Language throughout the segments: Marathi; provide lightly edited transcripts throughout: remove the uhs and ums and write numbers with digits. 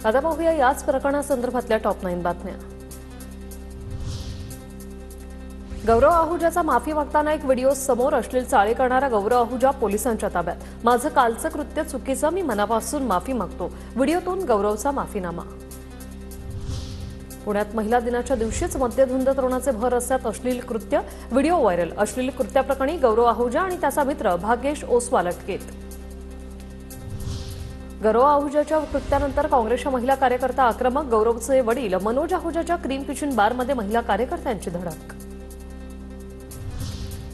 आता पाहूया याच प्रकरणासंदर्भातल्या टॉप 9 बातम्या। गौरव आहुजाचा माफी मागताना एक व्हिडिओ समोर अश्लील चाळे करणारा गौरव आहुजा पोलिसांच्या ताब्यात। माझं कालचं कृत्य चुकीचं, मी मनापासून माफी मागतो। व्हिडिओतून गौरवचा माफीनामा। पुण्यात महिला दिनाच्या दिवशीच मद्यधुंद तरुणाचे भर रस्त्यात अश्लील कृत्य, व्हिडिओ व्हायरल। अश्लील कृत्याप्रकरणी गौरव आहुजा आणि त्याचा मित्र भाग्येश ओसवाल अटकेत। गौरव आहुजाच्या कृत्यानंतर काँग्रेसच्या महिला कार्यकर्ता आक्रमक, गौरवचे वडील मनोज आहुजाच्या क्रीम किचन बारमध्ये महिला कार्यकर्त्यांची धडक।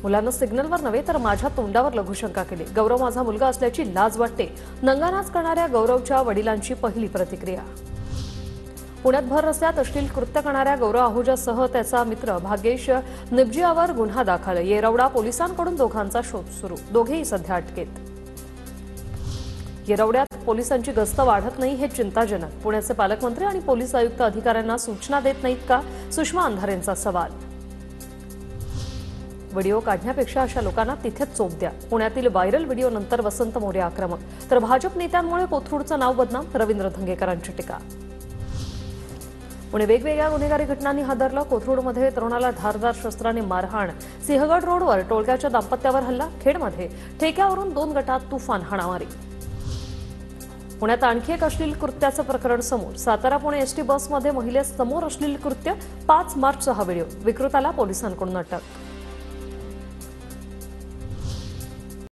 मुलांना सिग्नलवर नव्हे तर माझ्या तोंडावर लघुशंका केली, गौरव माझा मुलगा असल्याची लाज वाटते, नंगानाच करणाऱ्या गौरवच्या वडिलांची पहिली प्रतिक्रिया। पुण्यात भर रस्त्यात अश्लील कृत्य करणाऱ्या गौरव आहुजासह त्याचा मित्र भाग्येश निबजियावर गुन्हा दाखल। येरवडा पोलिसांकडून दोघांचा शोध सुरू, दोघेही सध्या अटकेत। येरवड्यात पोलिसांची गस्त वाढत नाही हे चिंताजनक, पुण्याचे पालकमंत्री आणि पोलीस आयुक्त अधिकाऱ्यांना सूचना देत नाहीत का, सुषमा अंधारेंचा सवाल। व्हिडिओ काढण्यापेक्षा अशा लोकांना तिथेच चोप द्या। पुण्यातील व्हायरल व्हिडिओ नंतर वसंत मोरे आक्रमक, तर भाजप नेत्यांमुळे कोथरूडचं नाव बदनाम, रवींद्र धंगेकरांची टीका। पुणे वेगवेगळ्या गुन्हेगारी घटनांनी हादरलं, कोथरूडमध्ये तरुणाला धारदार शस्त्राने मारहाण, सिंहगड रोडवर टोळक्याच्या दाम्पत्यावर हल्ला, खेडमध्ये ठेक्यावरून 2 गटात तुफान हाणामारी। पुण्यात आणखी एक अश्लील कृत्याचं प्रकरण समोर, सातारा पुणे एसटी बसमध्ये महिलेसमोर अश्लील कृत्य, 5 मार्चचा हा व्हिडिओ, विकृताला पोलिसांकडून अटक।